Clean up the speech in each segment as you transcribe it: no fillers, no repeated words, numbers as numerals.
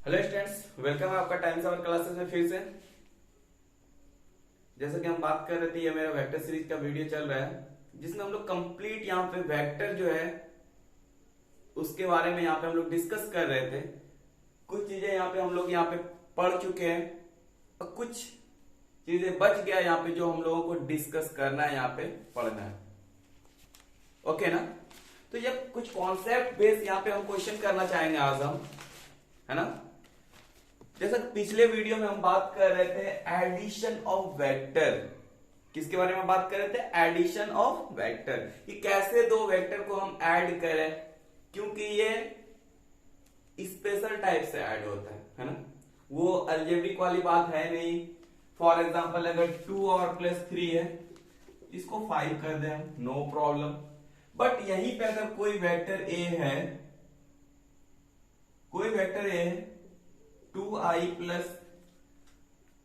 Hello students, welcome है आपका times our classes में फिर से। जैसा कि हम बात कर रहे थे, ये मेरा वेक्टर सीरीज का वीडियो चल रहा है जिसमें हम लोग कंप्लीट यहाँ पे वेक्टर जो है उसके बारे में यहाँ पे हम लोग डिस्कस कर रहे थे। कुछ चीजें यहाँ पे हम लोग यहाँ पे पढ़ चुके हैं और कुछ चीजें बच गया यहाँ पे जो हम लोगों को डिस्कस करना है, यहाँ पे पढ़ना है। ओके ना? तो ये कुछ कॉन्सेप्ट बेस यहाँ पे हम क्वेश्चन करना चाहेंगे आज हम, है ना। जैसा कि पिछले वीडियो में हम बात कर रहे थे एडिशन ऑफ वेक्टर। किसके बारे में बात कर रहे थे? एडिशन ऑफ वेक्टर, कि कैसे दो वेक्टर को हम ऐड करें, क्योंकि ये स्पेशल टाइप से ऐड होता है ना। वो अलजेब्रिक वाली बात है नहीं। फॉर एग्जांपल अगर 2 और प्लस 3 है, इसको 5 कर दें हम, नो प्रॉब्लम। बट यहीं पे अगर कोई वेक्टर ए है, कोई वेक्टर ए है 2i प्लस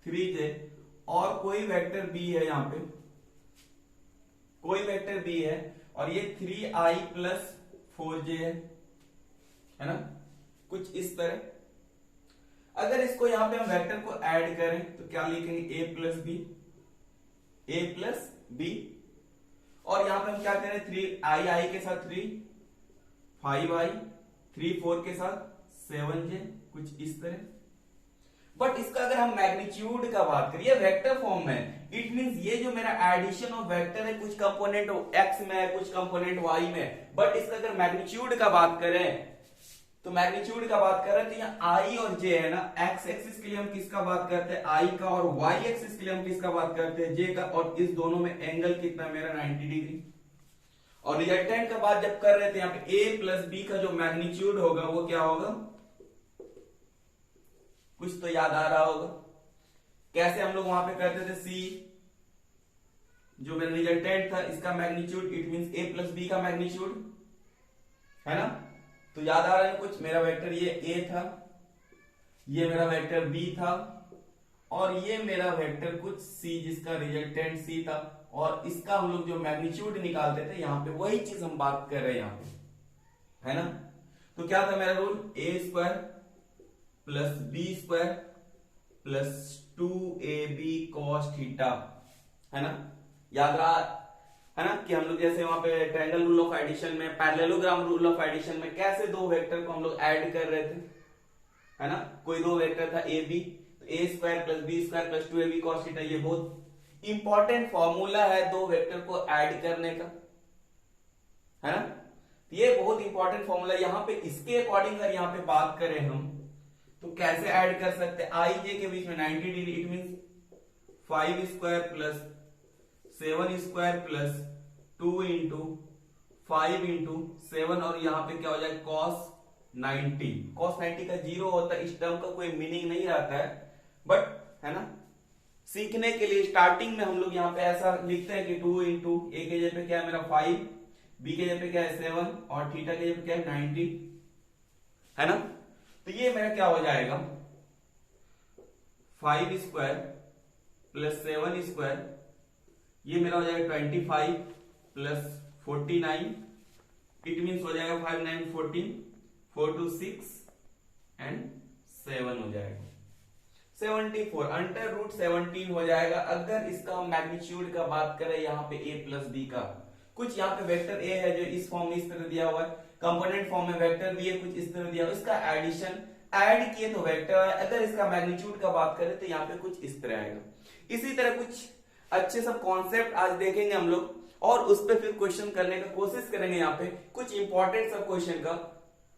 3j, और कोई वेक्टर बी है, यहां पे कोई वेक्टर बी है और ये 3i प्लस 4j है ना, कुछ इस तरह। अगर इसको यहां पे हम वेक्टर को ऐड करें तो क्या लिखेंगे? a plus B, a plus B. और यहां पे हम क्या करें? 3i के साथ 3, 5i, 3 4 के साथ 7j, कुछ इस तरह। बट इसका अगर हम मैग्नीट्यूड का बात करिए वेक्टर फॉर्म में, इट मींस ये जो मेरा एडिशन ऑफ वेक्टर है, कुछ कंपोनेंट x में है, कुछ कंपोनेंट y में। बट इसका अगर मैग्नीट्यूड का बात करें तो मैग्नीट्यूड का बात करें तो यहाँ i और j है ना। x एक्सिस के लिए हम किसका बात करते हैं? i का। और y एक्सिस के लिए हम किसका बात करते हैं? j का। और इस दोनों में एंगल कितना मेरा? 90 डिग्री। और रिजल्टेंट का बात जब कर रहे थे, यहाँ पे a प्लस b का जो मैग्नीट्यूड होगा वो क्या होगा? कुछ तो याद आ रहा होगा कैसे हम लोग वहां पे करते थे? c जो मेरा रिजल्टेंट था, इसका magnitude, it means a plus b का मैग्नीट्यूड, है ना। तो याद आ रहा है कुछ? मेरा वेक्टर ये a था, ये मेरा वेक्टर b था, और ये मेरा वेक्टर कुछ c जिसका रिजल्टेंट c था। और इसका हम लोग जो मैग्नीट्यूड निकालते थे, यहां पे वही चीज हम बात कर रहे हैं यहाँ पे, है ना। तो क्या था मेरा rule? a square plus B square plus 2ab cos theta, है ना। याद रहा है ना कि हम लोग जैसे वहां पे ट्रायंगल रूल ऑफ एडिशन में, पैरेललोग्राम रूल ऑफ एडिशन में कैसे दो वेक्टर को हम लोग ऐड कर रहे थे, है ना। कोई दो वेक्टर था ए बी, तो A square plus B square plus 2ab cos theta, ये बहुत इंपॉर्टेंट फॉर्मूला है दो वेक्टर को ऐड करने का, है ना। ये बहुत इंपॉर्टेंट फॉर्मूला। यहाँ पे इसके अकॉर्डिंग अगर यहाँ पे बात करें हम तो कैसे ऐड कर सकते हैं? आई जे के बीच में 90 degree, it means 5 square plus 7 square plus 2 into 5 into 7, और यहाँ पे क्या हो जाए? cos 90। cos 90 का 0 होता है, इस टर्म का कोई मीनिंग नहीं रहता है, बट है ना, सीखने के लिए स्टार्टिंग में हम लोग यहाँ पे ऐसा लिखते हैं कि 2 इंटू ए के जगह पे क्या है मेरा 5, बी के जगह पे क्या है 7, और थीटा के जगह पे क्या है 90, है ना। तो ये मेरा क्या हो जाएगा? 5 स्क्वायर प्लस 7 स्क्वायर, ये मेरा हो जाएगा 25 प्लस 49, इट मीन्स हो जाएगा 5 9 14, 4 2 6 एंड 7 हो जाएगा 74, अंडर रूट 17 हो जाएगा। अगर इसका मैग्नीट्यूड का बात करें यहाँ पे a प्लस बी का, कुछ यहाँ पे वेक्टर a है जो इस फॉर्म में इस तरह दिया हुआ है, कंपोनेंट फॉर्म में वेक्टर बी है कुछ इस तरह दिया हुआ, इसका एडिशन ऐड किए तो वेक्टर है। अगर इसका मैग्नीट्यूड का बात करें तो यहाँ पे कुछ इस तरह आएगा। इसी तरह कुछ अच्छे सब कॉन्सेप्ट आज देखेंगे हम लोग, और उस पर फिर क्वेश्चन करने का कोशिश करेंगे यहाँ पे, कुछ इंपॉर्टेंट सब क्वेश्चन का।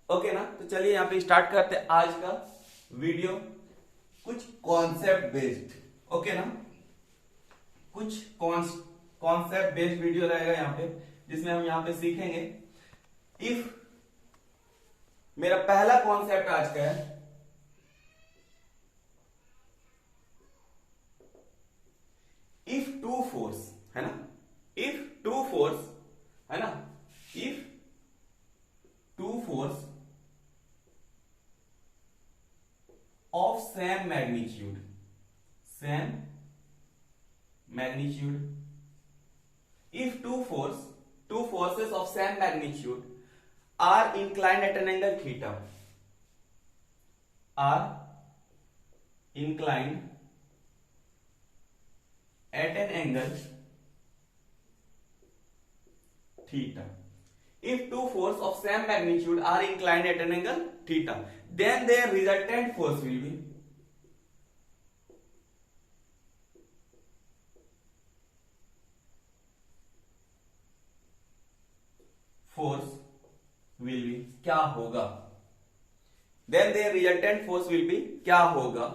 ओके ना? तो चलिए यहाँ पे स्टार्ट करते हैं आज का वीडियो, कुछ कॉन्सेप्ट बेस्ड। ओके ना? कुछ कॉन्सेप्ट बेस्ड वीडियो रहेगा यहाँ पे, जिसमें हम यहाँ पे सीखेंगे। इफ मेरा पहला कॉन्सेप्ट आज का है, इफ टू फोर्स, है ना, इफ टू फोर्स, है ना, if two force of same magnitude, same magnitude, if two forces of same magnitude are inclined at an angle theta, are inclined at an angle theta. If two forces of same magnitude are inclined at an angle theta, then their resultant force will be क्या होगा? Then their resultant force will be क्या होगा?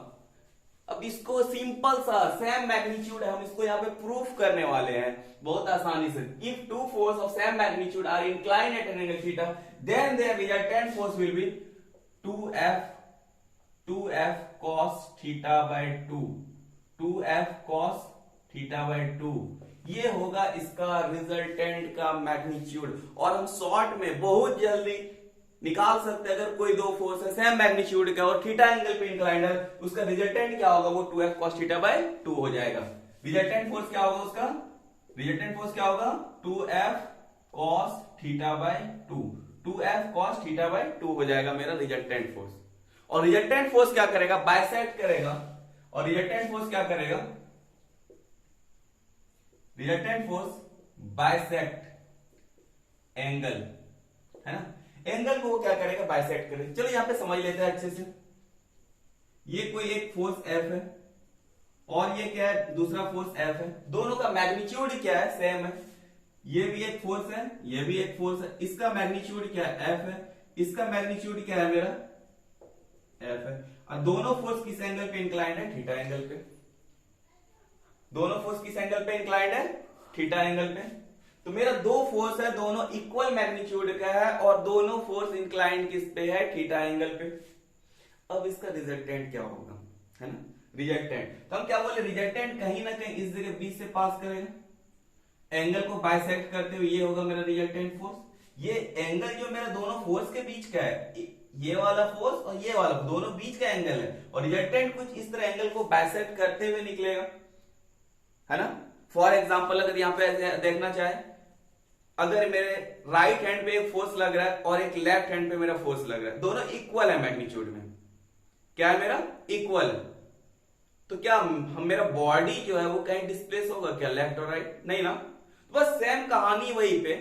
अब इसको simple सा same magnitude है, हम इसको यहाँ पे प्रूफ करने वाले हैं बहुत आसानी से. If two force of same magnitude are inclined at an angle theta, then their resultant force will be 2f cos theta by 2, 2f cos theta by 2. ये होगा इसका रिजल्टेंट का मैग्नीट्यूड. और हम शॉर्ट में बहुत जल्दी निकाल सकते हैं. अगर कोई दो फोर्स है सेम मैग्नीट्यूड का और थीटा एंगल पे इंक्लाइंड है, उसका रिजल्टेंट क्या होगा? वो 2f cos थीटा बाय 2 हो जाएगा. रिजल्टेंट फोर्स क्या होगा? उसका रिजल्टेंट फोर्स क्या होगा? 2f cos theta by 2, 2f cos theta by 2 हो जाएगा मेरा रिजल्टेंट फोर्स. और रिजल्टेंट फोर्स क्या करेगा? बाइसेक्ट करेगा. और रिजल्टेंट फोर्स क्या करेगा? रिजल्टेंट फोर्स बाइसेक्ट एंगल, है ना. एंगल को वो क्या करेगा? बाइसेक्ट करेगा. चलो यहां पे समझ लेते हैं अच्छे से. ये कोई एक फोर्स F है और ये क्या है? दूसरा फोर्स F है. दोनों का मैग्नीट्यूड क्या है? सेम है. ये भी एक फोर्स है, ये भी एक फोर्स है. इसका मैग्नीट्यूड क्या है? F है. इसका मैग्नीट्यूड क्या है? मेरा F है. और दोनों फोर्स किस एंगल पे इंक्लाइंड है? थीटा एंगल पे. दोनों फोर्स किस एंगल पे इंक्लाइंड है? थीटा एंगल पे. तो मेरा दो फोर्स है, दोनों इक्वल मैग्नीट्यूड का है और दोनों फोर्स इंक्लाइंड किस पे है? थीटा एंगल पे. अब इसका रिजल्टेंट क्या होगा? है ना, रिजल्टेंट. तो हम क्या बोले? रिजल्टेंट कहीं ना कहीं इस जगह बीच से पास करेगा. एंगल को बाइसेक्ट करते हुए ये होगा मेरा रिजल्टेंट फोर्स. ये एंगल जो मेरा दोनों फोर्स के बीच का है, ये वाला फोर्स और ये वाला, दोनों बीच का एंगल है. और रिजल्टेंट कुछ इस तरह एंगल को बाइसेक्ट करते हुए निकलेगा, है ना. फॉर एग्जाम्पल अगर यहाँ पे ऐसे देखना चाहे, अगर मेरे राइट हैंड पे एक फोर्स लग रहा है और एक लेफ्ट हैंड पे मेरा फोर्स लग रहा है, दोनों इक्वल है मैग्नीट्यूड में. क्या है मेरा? इक्वल. तो क्या हम मेरा बॉडी जो है वो कहीं डिस्प्लेस होगा क्या? लेफ्ट और राइट? नहीं ना. बस सेम कहानी वहीं पे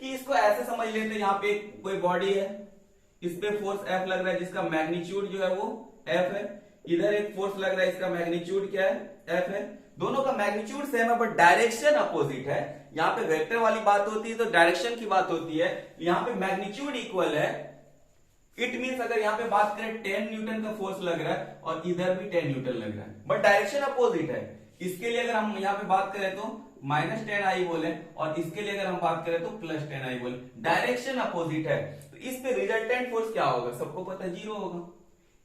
कि इसको ऐसे समझ लेते हैं. यहाँ पे कोई बॉडी है, इस पे फोर्स F लग रहा है जिसका मैग्नीट्यूड जो है वो F है. इधर एक फोर्स लग रहा है, इसका मैग्नीट्यूड क्या है? F है. दोनों का मैग्नीट्यूड सेम है बट डायरेक्शन अपोजिट है. यहाँ पे वेक्टर वाली बात होती है तो डायरेक्शन की बात होती है. यहाँ पे मैग्नीट्यूड इक्वल है. इट मींस अगर यहाँ पे बात करें 10 न्यूटन का फोर्स लग रहा है और इधर भी 10 न्यूटन लग रहा है, बट डायरेक्शन अपोजिट है. इसके लिए अगर हम यहाँ पे बात करें तो -10i बोले और इसके लिए अगर हम बात करें तो +10i बोले. डायरेक्शन अपोजिट है. तो इस पे रिजल्टेंट फोर्स क्या होगा? सबको पता है, 0 होगा.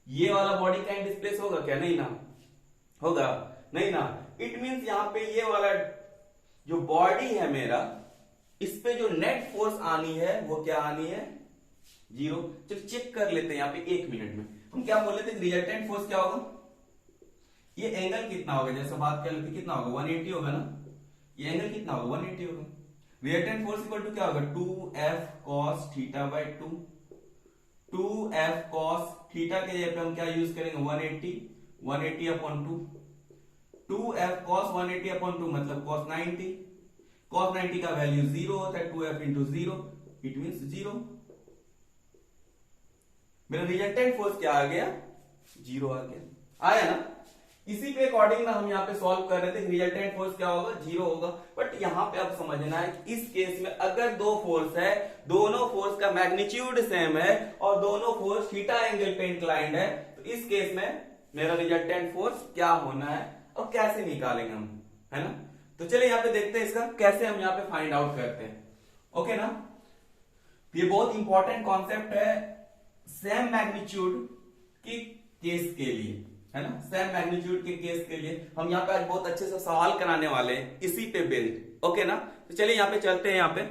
ये वाला बॉडी कहीं डिस्प्लेस होगा क्या? नहीं ना. होगा? नहीं ना. इट मींस यहाँ पे ये वाला जो बॉडी है मेरा, इस पे जो नेट फोर्स आनी है वो क्या आनी है? 0. चलो चेक कर लेते हैं यहाँ पे 1 मिनट में. हम क्या बोल रहे थे? रिजल्टेंट फोर्स क्या होगा? ये एंगल कितना होगा? जैसे बात कर लेते, कितना होगा? 180 होगा ना. ये एंगल कितना होगा? 180 होगा. रिजल्टेंट फोर्स इक्वल टू क्या होगा? 2f cos theta by 2. 2f cos theta के जगह पे हम क्या यूज करेंगे? 180. 180 अपॉन 2. 2f cos 180 अपॉन 2 मतलब cos 90. cos 90 का वैल्यू 0 होता है. 2f into 0 it means 0. मेरा रिजल्टेंट फोर्स क्या आ गया? 0 आ गया. आया ना. इसी के अकॉर्डिंग ना हम यहाँ पे सॉल्व कर रहे थे. रिजल्टेंट फोर्स क्या होगा? 0 होगा. बट यहाँ पे अब समझना है कि इस केस में अगर दो फोर्स है, दोनों फोर्स का मैग्नीट्यूड सेम है और दोनों फोर्स थीटा एंगल पे इंक्लाइंड है, तो इस केस में मेरा रिजल्टेंट फोर्स क्या होना है और कैसे निकालेंगे हम, है ना. तो चलिए यहाँ पे देखते हैं इसका कैसे हम यहाँ पे फाइंड आउट करते हैं. ओके ना. ये बहुत इंपॉर्टेंट कॉन्सेप्ट है सेम मैग्नीट्यूड के केस के लिए, है ना. सेम मैग्नीट्यूड के केस के लिए हम यहाँ पे आज बहुत अच्छे से सवाल कराने वाले हैं इसी पे बेस्ड. ओके ना. तो चलिए यहाँ पे चलते हैं यहाँ पे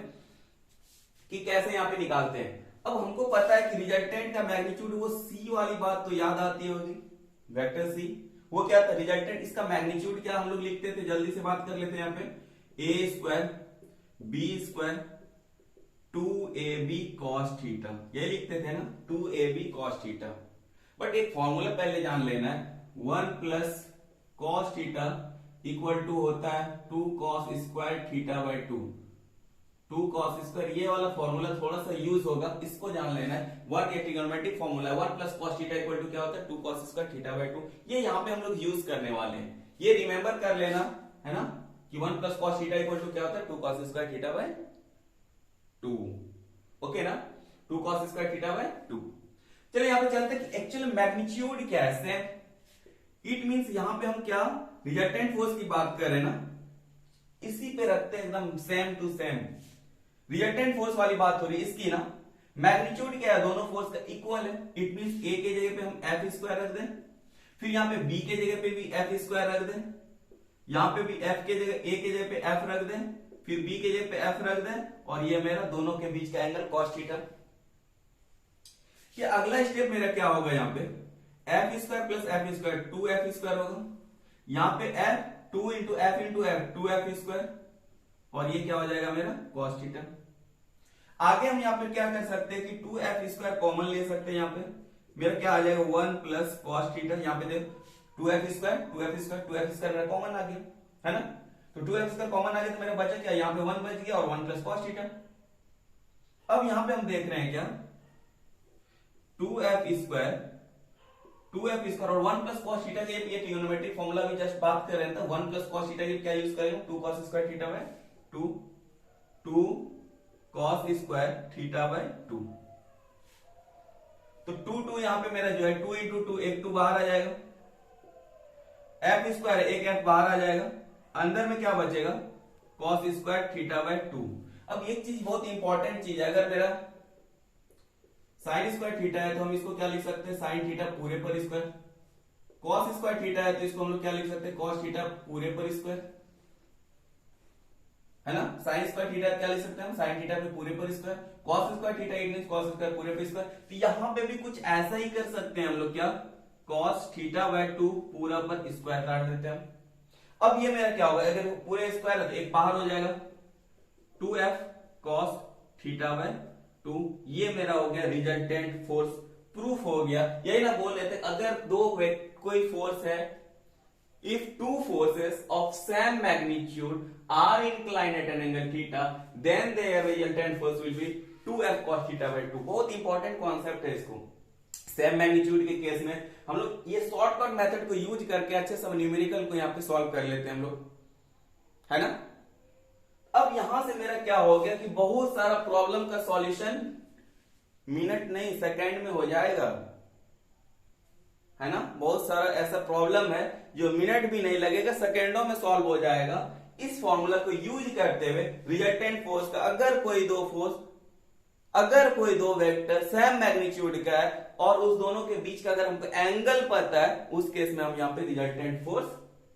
कि कैसे यहाँ पे निकालते हैं. अब हमको पता है कि रिजल्टेंट का मैग्नीट्यूड वो C वाली बात तो याद आती होगी, वेक्टर C. वो क्या था? रिजल्टेंट. इसका मैग्नीट्यूड क्या हम लोग लिखते थे? जल्दी से बात कर लेते हैं यहाँ पे. a² b² 2ab cos theta, ये लिखते थे ना, 2ab cos थीटा. बट एक फॉर्मूला पहले जान लेना है, 1 plus cos theta equal to होता है 2 cos square theta by 2। 2 cos square, ये वाला फॉर्मूला थोड़ा सा यूज होगा, इसको जान लेना है। वन ये ट्रिग्नोमेट्रिक फॉर्मूला है, 1 plus cos theta equal to क्या होता है 2 कॉस स्क्वायर थीटा बाई 2। ये यहाँ पे हम लोग यूज करने वाले हैं, ये रिमेंबर कर लेना है ना कि 1 plus cos theta equal to क्या होता है 2 cos square theta by 2। Okay ना, 2 कॉस स्क्वायर थीटा बाई 2। चलिए यहाँ पे चलते हैं कि एक्चुअल मैग्नीट्यूड क्या है। इट मींस यहां पे हम क्या रिजल्टेंट फोर्स की बात कर रहे हैं ना, इसी पे रखते हैं एकदम same to same. Resultant force वाली बात हो रही है इसकी ना, मैग्नीट्यूड क्या है दोनों फोर्स का इक्वल है। इट मींस ए के जगह पे हम एफ स्क्वायर रख दें, फिर यहाँ पे बी के जगह पे भी एफ स्क्वायर रख दें, यहाँ पे भी एफ के जगह ए के जगह पे एफ रख दें, फिर बी के जगह पे एफ रख दें, और ये मेरा दोनों के बीच का एंगल कॉस थीटा। ये अगला स्टेप मेरा क्या होगा, यहाँ पे F square plus F square 2f square होगा, यहाँ पे F 2 into F 2f square, और ये क्या हो जाएगा मेरा कॉस थीटा। आगे हम यहाँ पे क्या कर सकते हैं कि 2f स्क्वायर कॉमन ले सकते हैं, यहाँ पे मेरा क्या आ जाएगा 1 प्लस कॉस थीटा। यहाँ पे देखो 2f स्क्वायर मेरा कॉमन आ गया है ना, तो 2f स्क्वायर कॉमन आ गया तो मेरा बचा क्या, यहाँ पे 1 बच गया और 1 प्लस कॉस थीटा। अब यहाँ पे हम देख रहे हैं क्या 2f स्क्वायर और 1 प्लस कॉस थीटा के ये ट्रिग्नोमेट्रिक फॉर्मूला भी जस्ट बात कर रहे हैं, तो 1 प्लस कॉस थीटा के क्या यूज करेंगे 2 cos square theta by 2 cos square theta by 2। तो 2 यहां पे मेरा जो है 2 इंटू 2 एक 2 बाहर आ जाएगा, एफ स्क्वायर एक एफ बाहर आ जाएगा, अंदर में क्या बचेगा कॉस स्क्वायर थीटा बाय 2। अब एक चीज बहुत इंपॉर्टेंट चीज है, अगर मेरा साइन स्क्वायर थीटा है तो हम इसको क्या लिख सकते हैं साइन थीटा पूरे पर स्क्वायर, कॉस स्क्वायर थीटा है तो इसको हम लोग क्या लिख सकते हैं कॉस थीटा पूरे पर स्क्वायर, है ना। साइन स्क्वायर थीटा क्या लिख सकते हैं हम साइन थीटा पे पूरे पर square, cos square theta it means cos square पूरे पर स्क्वायर। तो यहां पे भी कुछ ऐसा ही कर सकते हैं हम लोग, क्या कॉस थीटा बाय 2 पूरा पर स्क्वायर काट देते हैं हम। अब ये मेरा क्या होगा, अगर पूरे स्क्वायर है तो एक बाहर हो जाएगा 2f कॉस थीटा बाय 2, ये मेरा हो गया रिजल्टेंट फोर्स, प्रूफ हो गया। यही ना बोल लेते अगर कोई फोर्स है, if two forces of same magnitude are inclined at an angle theta then their resultant force will be 2f cos theta by 2। बहुत इंपॉर्टेंट कॉन्सेप्ट है इसको। सेम मैग्नीट्यूड के केस में हम लोग ये शॉर्टकट मेथड को यूज करके अच्छे सब न्यूमेरिकल को यहाँ पे सॉल्व कर लेते हैं हम लोग, है ना। अब यहां से मेरा क्या हो गया कि बहुत सारा प्रॉब्लम का सॉल्यूशन मिनट नहीं सेकंड में हो जाएगा, है ना। बहुत सारा ऐसा प्रॉब्लम है जो मिनट भी नहीं लगेगा, सेकंडों में सॉल्व हो जाएगा। इस फॉर्मूला को यूज करते हुए रिजल्टेंट फोर्स का अगर कोई दो वेक्टर सेम मैग्नीट्यूड का है और उस दोनों के बीच का अगर हमको एंगल पता है, उस केस में हम यहाँ पे रिजल्टेंट फोर्स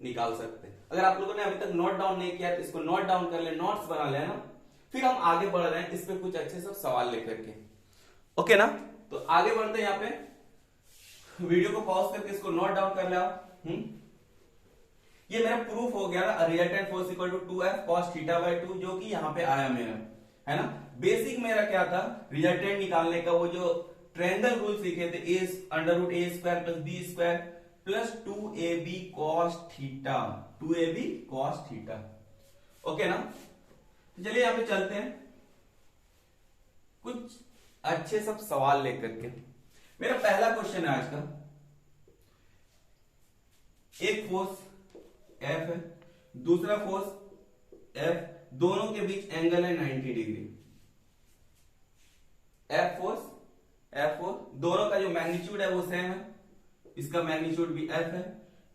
निकाल सकते हैं। अगर आप लोगों ने अभी तक नोट डाउन नहीं किया तो इसको नोट डाउन कर ले, नोट्स बना लेना, फिर हम आगे बढ़ रहे हैं इस पे कुछ अच्छे सब सवाल लेकर के, ओके ना। तो आगे बढ़ते हैं, यहाँ पे वीडियो को पॉज करके इसको नोट डाउन कर ले। ये मेरा प्रूफ हो गया ना, resultant force equal to 2f cos theta by 2, जो कि यहाँ पे आया मेरा, है ना। बेसिक मेरा क्या था रिजल्टेंट निकालने का, वो जो ट्रायंगल रूल सीखे थे a square plus b square plus 2ab cos theta, 2ab cos theta, okay ना। तो चलिए यहाँ पे चलते हैं कुछ अच्छे सब सवाल लेकर के। मेरा पहला क्वेश्चन है आज का, एक फोर्स F है, दूसरा फोर्स F, दोनों के बीच एंगल है 90 डिग्री। F फोर्स दोनों का जो मैग्नीट्यूड है वो सेम है, इसका मैग्नीट्यूड भी F है,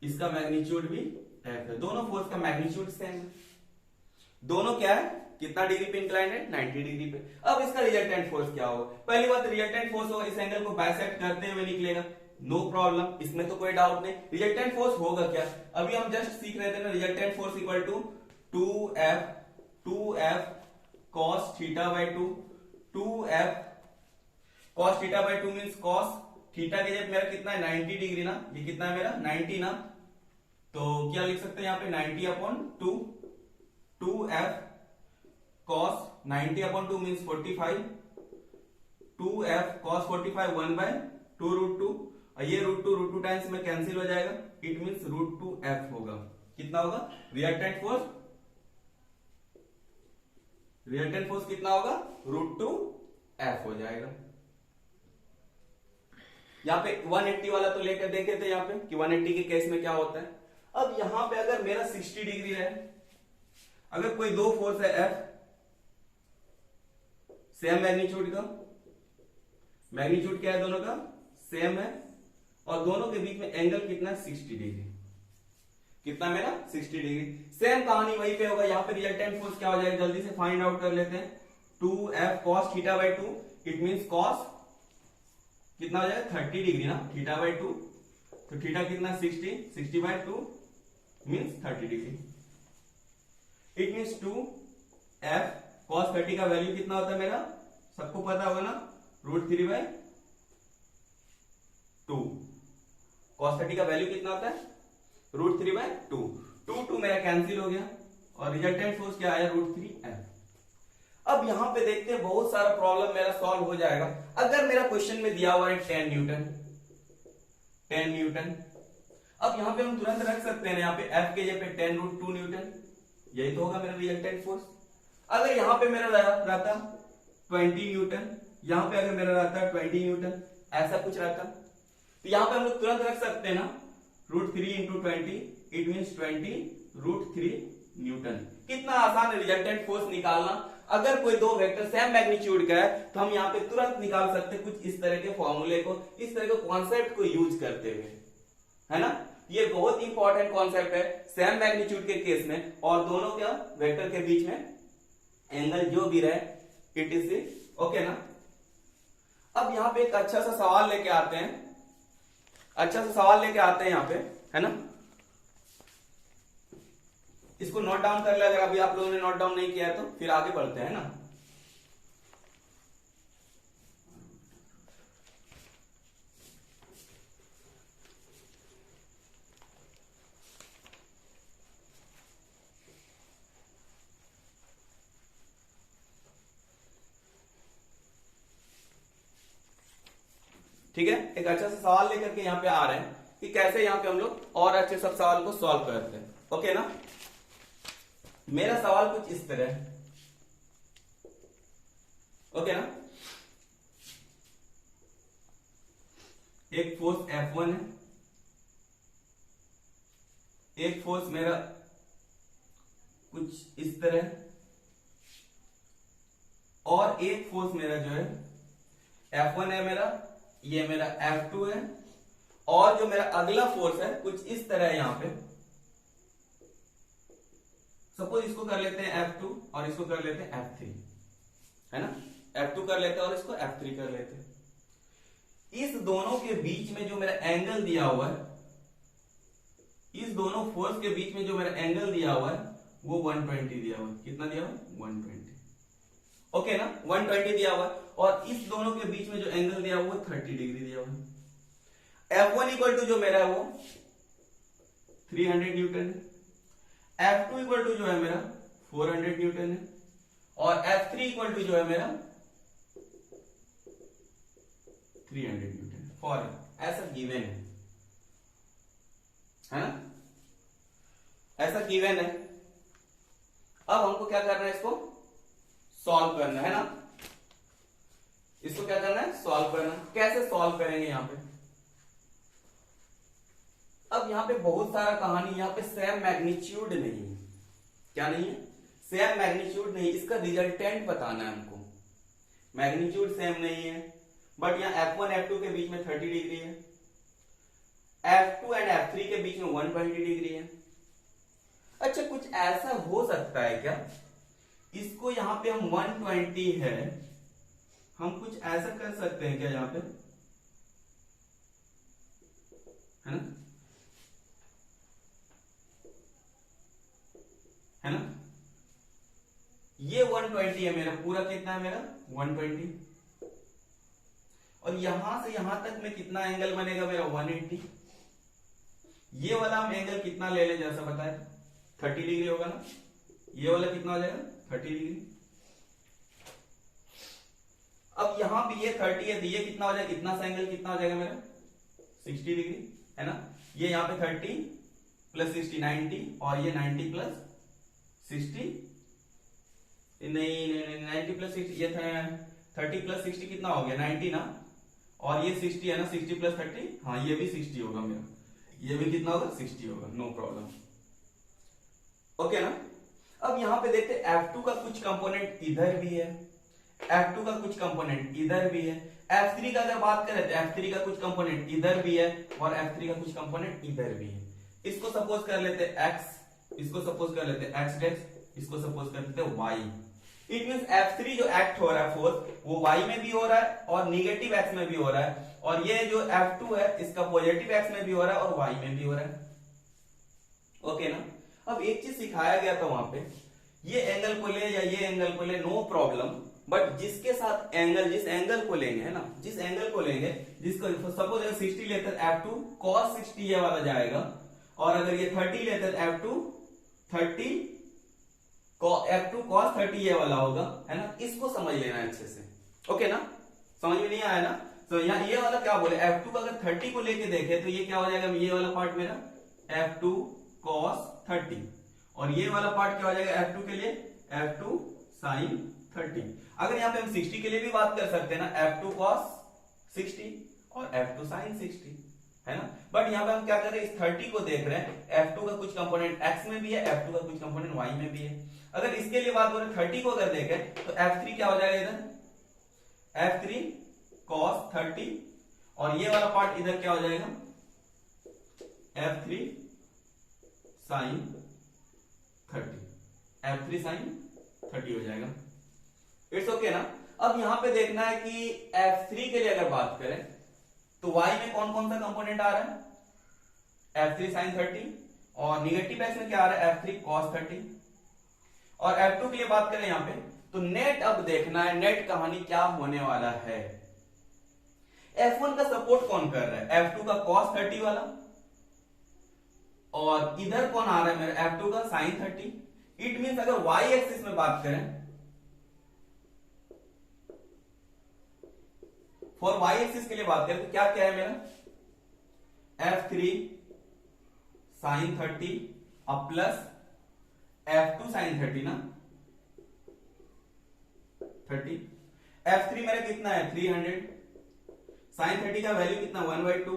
इसका मैग्नीट्यूड भी F है, दोनों फोर्स का मैग्नीट्यूड सेम है। दोनों क्या है, कितना डिग्री पे इंक्लाइंड है 90 डिग्री पे। अब इसका रिजल्टेंट फोर्स क्या होगा, पहली बात रिजल्टेंट फोर्स होगा इस एंगल को बाइसेक्ट करते हुए निकलेगा, नो प्रॉब्लम, इसमें तो कोई डाउट नहीं। रिजल्टेंट फोर्स होगा क्या, अभी हम जस्ट सीख रहे थे ना, resultant force equal to 2f cos theta by 2, 2f cos theta by 2 means cos theta के जब मेरा कितना है 90 डिग्री ना, ये कितना है मेरा 90 ना, तो क्या लिख सकते हैं यहाँ पे 90/2, 2f cos 90/2 means 45, 2f cos 45 1/2√2, और ये √2 टाइम्स में कैंसिल हो जाएगा, इट मींस √2f होगा। कितना होगा रिजल्टेंट फोर्स कितना होगा √2f हो जाएगा। यहाँ पे 180 वाला तो लेकर देखे थे यहाँ पे कि 180 के केस में क्या होता है। अब यहां पे अगर मेरा 60 डिग्री है, अगर कोई दो फोर्स है F सेम मैग्नीट्यूड का, मैग्नीट्यूड क्या है दोनों का सेम है, और दोनों के बीच में एंगल कितना 60 डिग्री, कितना मेरा 60 डिग्री। सेम कहानी वहीं पे होगा, यहाँ पे रिजल्टेंट फोर्स क्या हो जाएगा जल्दी से फाइंड आउट कर लेते हैं। 2f cos θ/2 it means cos कितना हो जाएगा 30 डिग्री ना, θ/2 तो थीटा कितना 60/2 means 30 degree. It means 2f cos 30 का वैल्यू कितना होता है मेरा, सबको पता होगा ना, √3/2। cos 30 का वैल्यू कितना होता है √3/2। 2 मेरा कैंसिल हो गया और रिजल्टेंट फोर्स क्या आया √3f। अब यहां पे देखते हैं बहुत सारा प्रॉब्लम मेरा सॉल्व हो जाएगा। अगर मेरा क्वेश्चन में दिया हुआ है 10 न्यूटन, अब यहां पे हम तुरंत रख सकते हैं यहाँ पे f के जगह पे 10√2 न्यूटन, यही तो होगा मेरा रिजल्टेंट फोर्स। अगर यहां पे मेरा रहता 20 न्यूटन, यहां पे अगर मेरा रहता 20 न्यूटन, ऐसा कुछ रहता तो यहां पे हम लोग तुरंत रख सकते हैं ना √3 × 20 इट मींस 20√3 न्यूटन। कितना आसान है रिजल्टेंट फोर्स निकालना। अगर कोई दो वेक्टर सेम मैग्नीट्यूड का है तो हम यहाँ पे तुरंत निकाल सकते हैं कुछ इस तरह के फॉर्मूले को, इस तरह के कॉन्सेप्ट को यूज करते हुए, है ना। ये बहुत इंपॉर्टेंट कॉन्सेप्ट है सेम मैग्नीट्यूड के केस में, और दोनों क्या वेक्टर के बीच में एंगल जो भी रहे इट इज ओके ना। अब यहाँ पे एक अच्छा सा सवाल लेके आते हैं, यहाँ पे, है ना। इसको नोट डाउन कर ले अगर अभी आप लोगों ने नोट डाउन नहीं किया है तो, फिर आगे बढ़ते हैं ना। ठीक है, एक अच्छा सा सवाल लेकर के यहाँ पे आ रहे हैं कि कैसे यहाँ पे हम लोग और अच्छे सब सवाल को सॉल्व करते हैं। ओके ना, मेरा सवाल कुछ इस तरह है। ओके ना, एक फोर्स F1 है, एक फोर्स मेरा कुछ इस तरह है, और एक फोर्स मेरा जो है F1 है मेरा, ये मेरा F2 है, और जो मेरा अगला फोर्स है कुछ इस तरह है यहाँ पे। सपोज इसको कर लेते हैं F2 और इसको कर लेते हैं F3, है ना। F2 कर लेते हैं और इसको F3 कर लेते हैं। इस दोनों के बीच में जो मेरा एंगल दिया हुआ है, इस दोनों फोर्स के बीच में जो मेरा एंगल दिया हुआ है वो 120 दिया हुआ है। कितना दिया हुआ है 120। ओके ना, 120 दिया हुआ है, और इस दोनों के बीच में जो एंगल दिया हुआ है 30 डिग्री दिया हुआ है। F1 इक्वल टू जो मेरा है वो 300 न्यूटन है, F2 इक्वल टू जो है मेरा 400 न्यूटन है, और F3 इक्वल टू जो है मेरा 300 न्यूटन फॉर ऐसा गिवन है ना, ऐसा गिवन है। अब हमको क्या करना है, इसको सॉल्व करना है ना, इसको क्या करना है सॉल्व करना। कैसे सॉल्व करेंगे यहाँ पे, अब यहाँ पे बहुत सारा कहानी, यहाँ पे सेम मैग्नीट्यूड नहीं है, क्या नहीं है सेम मैग्नीट्यूड नहीं, इसका रिजल्टेंट बताना है हमको। मैग्नीट्यूड सेम नहीं है, बट यहाँ F1 F2 के बीच में 30 डिग्री है, F2 एंड F3 के बीच में 120 डिग्री है। अच्छा, कुछ ऐसा हो सकता है क्या, इसको यहाँ पे हम 120 है, हम कुछ ऐसा कर सकते हैं क्या यहाँ पे, है ना, है ना। ये 120 है मेरा, पूरा कितना है मेरा 120, और यहां से यहां तक में कितना एंगल बनेगा मेरा 180। ये वाला हम एंगल कितना ले लें, जैसा बताया 30 डिग्री होगा ना, ये वाला कितना हो जाएगा 30 डिग्री। अब यहां भी ये 30 है तो ये कितना हो जाएगा, इतना सा एंगल कितना हो जाएगा मेरा 60 डिग्री, है ना। ये यहाँ पे 30 प्लस 60 90, और ये 90 प्लस 60, नहीं 90 प्लस 60, ये 30 प्लस 60 कितना हो गया 90 ना, और ये 60 है ना, 60 प्लस 30, हाँ ये भी 60 होगा मेरा, ये भी कितना होगा 60 होगा, नो प्रॉब्लम। ओके ना। अब यहां पे देखते F2 का कुछ कंपोनेंट इधर भी है, F2 का कुछ कंपोनेंट इधर भी है, F3 का अगर बात करें तो F3 का कुछ कंपोनेंट इधर भी है और F3 का कुछ कंपोनेंट इधर भी है। इसको सपोज कर लेते x, इसको सपोज कर लेते x डेक्स, इसको सपोज कर लेते y। इट मींस F3 जो एक्ट हो रहा है फोर्स वो y में भी हो रहा है और निगेटिव x में भी हो रहा है, और ये जो F2 है इसका पॉजिटिव x में भी हो रहा है और y में भी हो रहा है। ओके ना। अब एक चीज सिखाया गया था वहां पे, ये एंगल को ले या ये एंगल को ले नो प्रॉब्लम, बट जिसके साथ एंगल, जिस एंगल को लेंगे, है ना, जिस एंगल को लेंगे, जिसको सपोज अगर 60 लेते हैं F2 cos 60 ये वाला जाएगा, और अगर ये 30 लेते हैं F2 cos 30 ये वाला होगा, है ना। इसको समझ लेना है अच्छे से, ओके ना, समझ में नहीं आया ना। तो यहाँ ये वाला क्या बोले, F2 का अगर 30 को लेके देखे तो ये क्या हो जाएगा, ये वाला पार्ट मेरा F2 cos 30, और ये वाला पार्ट क्या हो जाएगा F2 के लिए F2 sin 30। अगर यहाँ पे हम 60 के लिए भी बात कर सकते हैं ना, F2 cos 60 और F2 sin 60, है ना। बट यहाँ पे हम क्या कर रहे हैं, इस 30 को देख रहे हैं, F2 का कुछ कंपोनेंट x में भी है, F2 का कुछ कंपोनेंट y में भी है। अगर इसके लिए बात करें 30 को अगर देखें तो F3 क्या हो जाएगा इधर, F3 cos 30, और ये वाला पार्ट इधर क्या हो जाएगा F3 sin 30, F3 sin 30 हो जाएगा। इट्स ओके ना। अब यहां पे देखना है कि F3 के लिए अगर बात करें तो y में कौन कौन सा कंपोनेंट आ रहा है, F3 sin 30, और निगेटिव एक्स में क्या आ रहा है F3 cos 30, और F2 के लिए बात करें यहां पे तो नेट अब देखना है, नेट कहानी क्या होने वाला है। F1 का सपोर्ट कौन कर रहा है, F2 का cos 30 वाला, और इधर कौन आ रहा है मेरा F2 का sin 30। इट मींस अगर y एक्सिस में बात करें, फॉर y एक्सिस के लिए बात करें तो क्या क्या है मेरा F3 sin 30 अब प्लस F2 sin 30 ना 30, F3 मेरा कितना है 300, sin 30 का वैल्यू कितना 1/2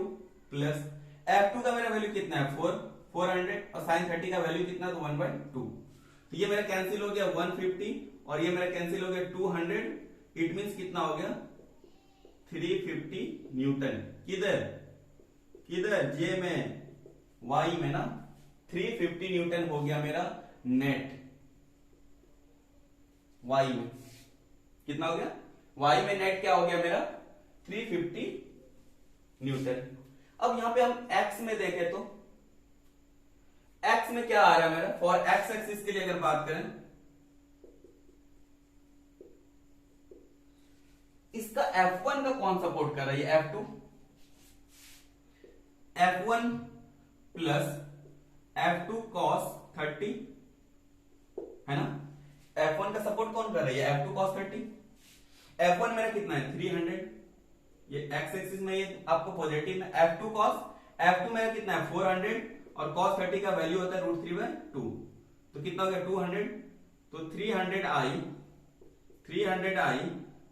प्लस F2 का मेरा वैल्यू कितना है 400, और sin 30 का वैल्यू कितना तो 1/2। तो ये मेरा कैंसिल हो गया 150, और ये मेरा कैंसिल हो गया 200। इट मींस कितना हो गया 350 न्यूटन, किधर किधर जे में y में ना 350 न्यूटन हो गया मेरा नेट, y में कितना हो गया, y में नेट क्या हो गया मेरा 350 न्यूटन। अब यहां पे हम x में देखें तो x में क्या आ रहा है मेरा, फॉर x एक्सिस के लिए अगर बात करें इसका F1 का कौन सपोर्ट कर रहा है, ये F2, F1 plus F2 cos 30, है ना। F1 का सपोर्ट कौन कर रहा है, ये F2 cos 30। F1 मेरा कितना है 300, ये x एक्सिस में ये आपको पॉजिटिव में F2 cos, F2 मेरा कितना है 400, और cos 30 का वैल्यू होता है √3/2, तो कितना हो गया 200, तो 300i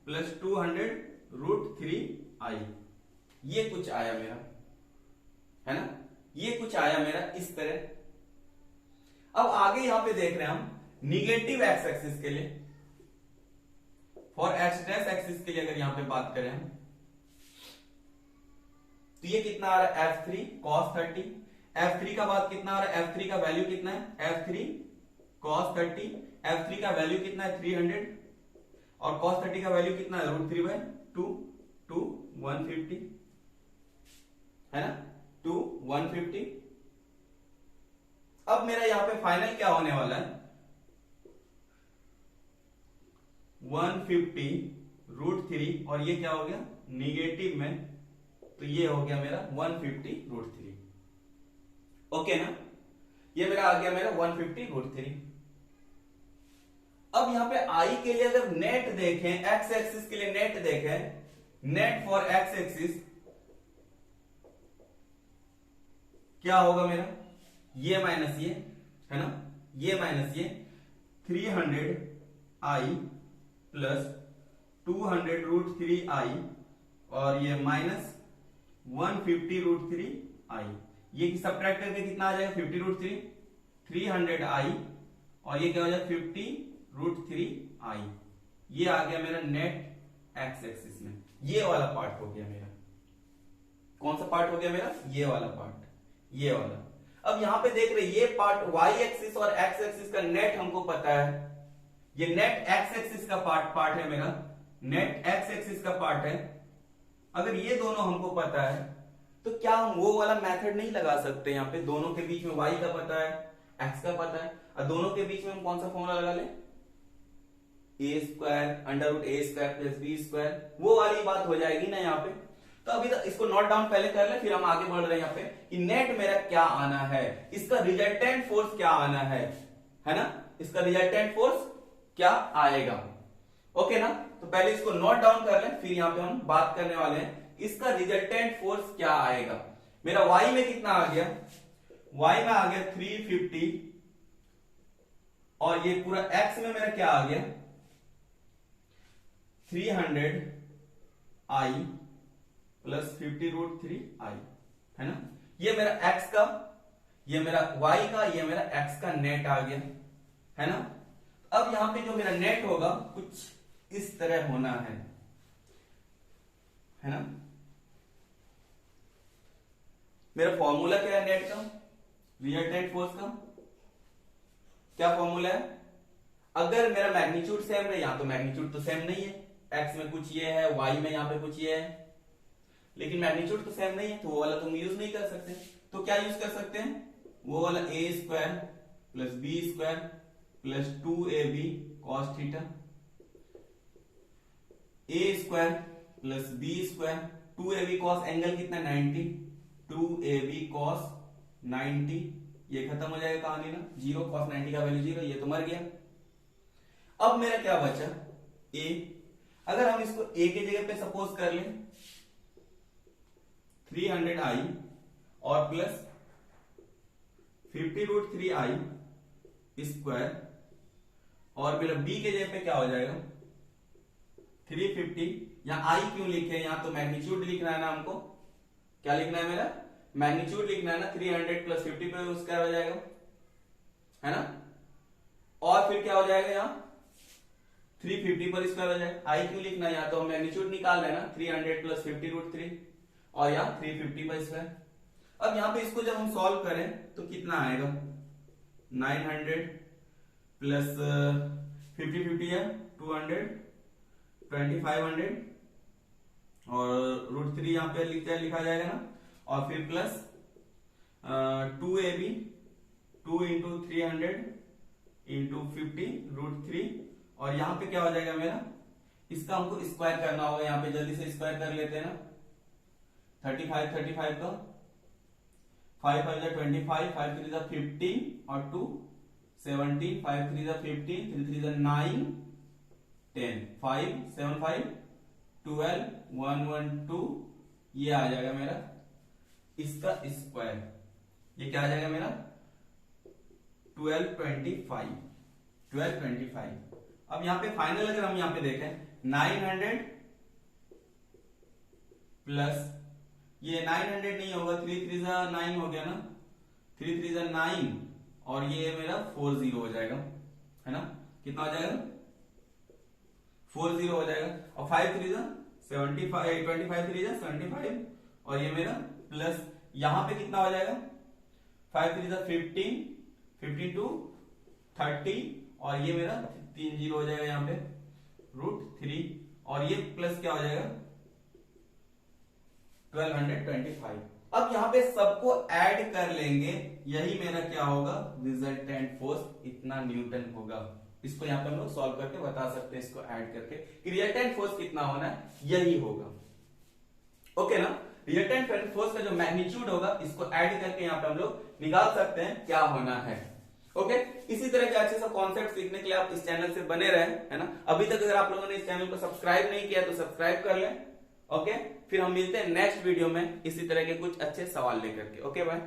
प्लस 200 √3i, ये कुछ आया मेरा, है ना, ये कुछ आया मेरा इस तरह। अब आगे यहां पे देख रहे हैं हम निगेटिव एक्स एक्सिस के लिए, फॉर x डैश एक्सिस के लिए अगर यहां पे बात करें हम तो ये कितना आ रहा है F3 cos 30, F3 का बात कितना आ रहा है, F3 का वैल्यू कितना है F3 cos 30, F3 का वैल्यू कितना है 300, और cos 30 का वैल्यू कितना है √3/2 टू 150, है ना, टू 150। अब मेरा यहां पे फाइनल क्या होने वाला है 150 √3, और ये क्या हो गया निगेटिव में, तो ये हो गया मेरा 150 √3, ओके ना, ये मेरा आ गया मेरा 150 √3। अब यहां पे आई के लिए अगर नेट देखें, एक्स एक्सिस के लिए नेट देखें, नेट फॉर एक्स एक्सिस क्या होगा मेरा, ये माइनस ये, है ना, ये माइनस ये 300i प्लस 200√3i और ये माइनस 150√3i। ये सब्ट्रैक्ट करके कितना आ जाएगा 50√3, 300i और ये क्या हो जाएगा 50√3i। ये आ गया मेरा नेट एक्स एक्सिस में, ये वाला पार्ट हो गया मेरा। कौन सा पार्ट हो गया मेरा, ये वाला पार्ट, ये वाला। अब यहां पे देख रहे ये पार्ट y एक्सिस और x एक्सिस का नेट हमको पता है, ये नेट x एक्सिस का पार्ट है मेरा, नेट x एक्सिस का पार्ट है। अगर ये दोनों हमको पता है तो क्या हम वो वाला मेथड नहीं लगा सकते, यहाँ पे दोनों के बीच में y का पता है, x का पता है, और दोनों के बीच में हम कौन सा फॉर्मूला लगा लें, a square √a square plus b square, वो वाली बात हो जाएगी ना यहाँ पे। तो अभी तक इसको नोट डाउन पहले कर ले, फिर हम आगे बढ़ रहे हैं यहाँ पे कि नेट मेरा क्या आना है, इसका रिजल्टेंट फोर्स क्या आना है ना, इसका रिजल्टेंट फोर्स क्या आएगा। ओके ना, तो पहले इसको नोट डाउन कर ले, फिर यहाँ पे हम बात करने वाले हैं इसका रिजल्टेंट फोर्स क्या आएगा। मेरा y में कितना आ गया, y में आ गया 350 और ये पूरा x में मेरा क्या आ गया 300i प्लस 50√3i, है ना। ये मेरा x का, ये मेरा y का, ये मेरा x का नेट आ गया, है ना। अब यहां पे जो मेरा नेट होगा कुछ इस तरह होना है ना। मेरा फॉर्मूला क्या है नेट का, रिजल्टेंट फोर्स का क्या फॉर्मूला है। अगर मेरा मैग्नीट्यूड सेम है, यहां तो मैग्नीट्यूड तो सेम नहीं है, x में कुछ ये है, y में यहां पे कुछ ये है, लेकिन मैग्नीट्यूड तो सेम नहीं है, तो वो वाला तुम यूज नहीं कर सकते। तो क्या यूज कर सकते हैं, वो वाला a square plus b square plus 2ab cos theta, a square plus b square 2ab cos angle कितना 90, 2ab cos 90, ये खत्म हो जाएगा कहानी ना, 0 cos 90 का वैल्यू 0, ये तो मर गया। अब मेरा क्या बचा a, अगर हम इसको a की जगह पे सपोज कर लें 300i और प्लस 50√3i स्क्वायर, और मेरा b के जगह पे क्या हो जाएगा 350, यहां i क्यों लिखे, यहां तो मैग्नीट्यूड लिखना है ना हमको, क्या लिखना है मेरा मैग्नीट्यूड लिखना है ना, 300 प्लस 50 पे स्क्वायर हो जाएगा, है ना। और फिर क्या हो जाएगा यहाँ 350 पर स्क्वायर हो जाएगा, i क्यों लिखना है, यहाँ तो हम मैग्नीट्यूड निकाल रहे हैं ना, 300 प्लस 50√3 और यहाँ 350 पर स्क्वायर। अब यहाँ पे इसको जब हम सॉल्व करें तो कितना आएगा 900 प्लस 50 है 200 2500 और √3 यहाँ पे लिखा जाएगा ना, और फिर प्लस 2ab 2 इंटू 300 इंटू 50√3, और यहाँ पे क्या हो जाएगा मेरा, इसका हमको स्क्वायर करना होगा, यहाँ पे जल्दी से स्क्वायर कर लेते हैं ना, 35 का 5 5 25, 5 3 15 और 2 17, 5 3 15, 3 3 9 10, 5 7 5 12 1 1 2, ये आ जाएगा मेरा इसका स्क्वायर, ये क्या आ जाएगा मेरा 1225। अब यहाँ पे फाइनल अगर हम यहाँ पे देखें 900 प्लस ये 900 नहीं होगा, 3 3 9 हो गया ना, 3 3 9 और ये मेरा 40 हो जाएगा, है ना, कितना हो जाएगा 40 हो जाएगा, और 5 3 75, 25 3 75 और ये मेरा प्लस यहां पे कितना हो जाएगा 5 3 15, 52 30 और ये मेरा 3 0 हो जाएगा यहाँ पे √3 और ये प्लस क्या हो जाएगा 1225। अब यहाँ पे सबको ऐड कर लेंगे, यही मेरा क्या होगा रिजल्टेंट फोर्स इतना न्यूटन होगा। इसको यहाँ पे हम लोग सॉल्व करके बता सकते हैं, इसको ऐड करके कि रिजल्टेंट फोर्स कितना होना है, यही होगा। ओके ना, रिजल्टेंट फोर्स का जो मैग्नीट्यूड होगा इसको ऐड करके यहाँ पे हम लोग निकाल सकते हैं क्या होना है। ओके, इसी तरह के अच्छे से कॉन्सेप्ट सीखने के लिए आप इस चैनल से बने रहे, है ना। अभी तक अगर आप लोगों ने इस चैनल को सब्सक्राइब नहीं किया तो सब्सक्राइब कर लें। ओके, फिर हम मिलते हैं नेक्स्ट वीडियो में इसी तरह के कुछ अच्छे सवाल लेकर के। Okay bye.